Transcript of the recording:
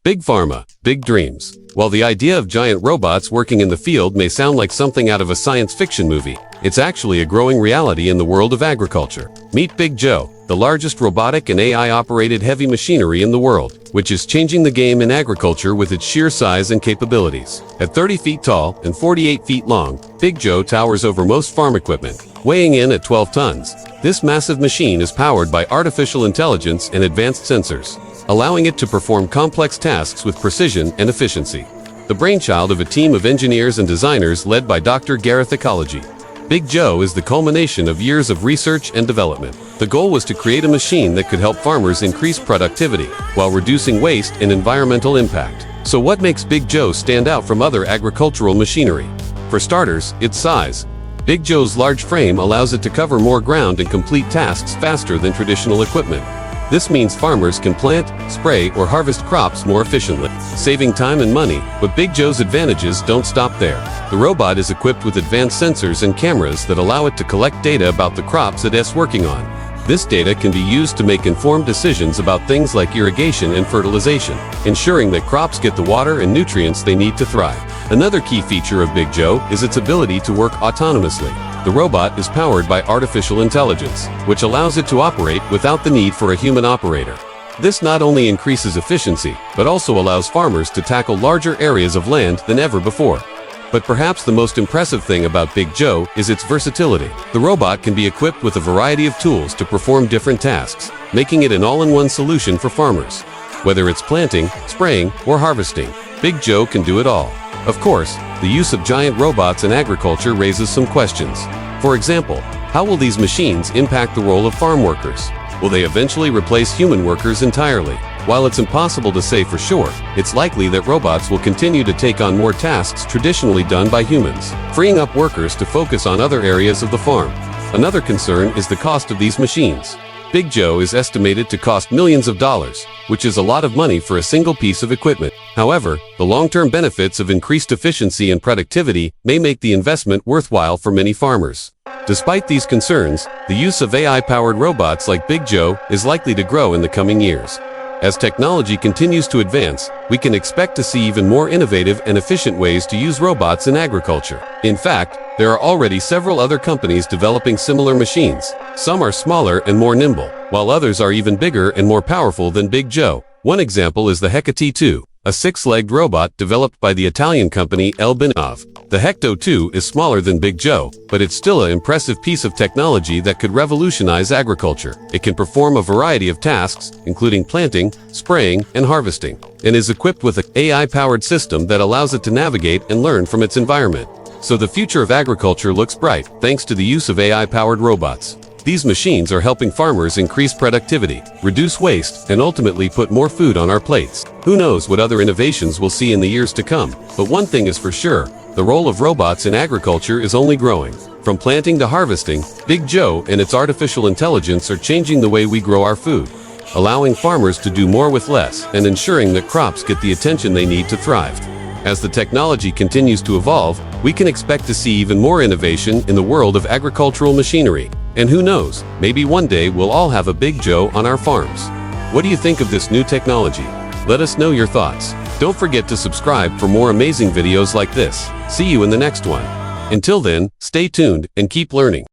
Big Pharma, big dreams. While the idea of giant robots working in the field may sound like something out of a science fiction movie, it's actually a growing reality in the world of agriculture. Meet Big Joe, the largest robotic and AI-operated heavy machinery in the world, which is changing the game in agriculture with its sheer size and capabilities. At 30 feet tall and 48 feet long, Big Joe towers over most farm equipment, weighing in at 12 tons. This massive machine is powered by artificial intelligence and advanced sensors, allowing it to perform complex tasks with precision and efficiency. The brainchild of a team of engineers and designers led by Dr. Gareth Ecology, Big Joe is the culmination of years of research and development. The goal was to create a machine that could help farmers increase productivity while reducing waste and environmental impact. So what makes Big Joe stand out from other agricultural machinery? For starters, its size. Big Joe's large frame allows it to cover more ground and complete tasks faster than traditional equipment. This means farmers can plant, spray, or harvest crops more efficiently, saving time and money. But Big Joe's advantages don't stop there. The robot is equipped with advanced sensors and cameras that allow it to collect data about the crops it is working on. This data can be used to make informed decisions about things like irrigation and fertilization, ensuring that crops get the water and nutrients they need to thrive. Another key feature of Big Joe is its ability to work autonomously. The robot is powered by artificial intelligence, which allows it to operate without the need for a human operator. This not only increases efficiency, but also allows farmers to tackle larger areas of land than ever before. But perhaps the most impressive thing about Big Joe is its versatility. The robot can be equipped with a variety of tools to perform different tasks, making it an all-in-one solution for farmers. Whether it's planting, spraying, or harvesting, Big Joe can do it all. Of course, the use of giant robots in agriculture raises some questions. For example, how will these machines impact the role of farm workers? Will they eventually replace human workers entirely? While it's impossible to say for sure, it's likely that robots will continue to take on more tasks traditionally done by humans, freeing up workers to focus on other areas of the farm. Another concern is the cost of these machines. Big Joe is estimated to cost millions of dollars, which is a lot of money for a single piece of equipment. However, the long-term benefits of increased efficiency and productivity may make the investment worthwhile for many farmers. Despite these concerns, the use of AI-powered robots like Big Joe is likely to grow in the coming years. As technology continues to advance, we can expect to see even more innovative and efficient ways to use robots in agriculture. In fact, there are already several other companies developing similar machines. Some are smaller and more nimble, while others are even bigger and more powerful than Big Joe. One example is the Hector 2, a six-legged robot developed by the Italian company El Binov. The Hector 2 is smaller than Big Joe, but it's still an impressive piece of technology that could revolutionize agriculture. It can perform a variety of tasks, including planting, spraying, and harvesting, and is equipped with an AI-powered system that allows it to navigate and learn from its environment. So the future of agriculture looks bright, thanks to the use of AI-powered robots. These machines are helping farmers increase productivity, reduce waste, and ultimately put more food on our plates. Who knows what other innovations we'll see in the years to come? But one thing is for sure, the role of robots in agriculture is only growing. From planting to harvesting, Big Joe and its artificial intelligence are changing the way we grow our food, allowing farmers to do more with less and ensuring that crops get the attention they need to thrive. As the technology continues to evolve, we can expect to see even more innovation in the world of agricultural machinery. And who knows, maybe one day we'll all have a Big Joe on our farms. What do you think of this new technology? Let us know your thoughts. Don't forget to subscribe for more amazing videos like this. See you in the next one. Until then, stay tuned and keep learning.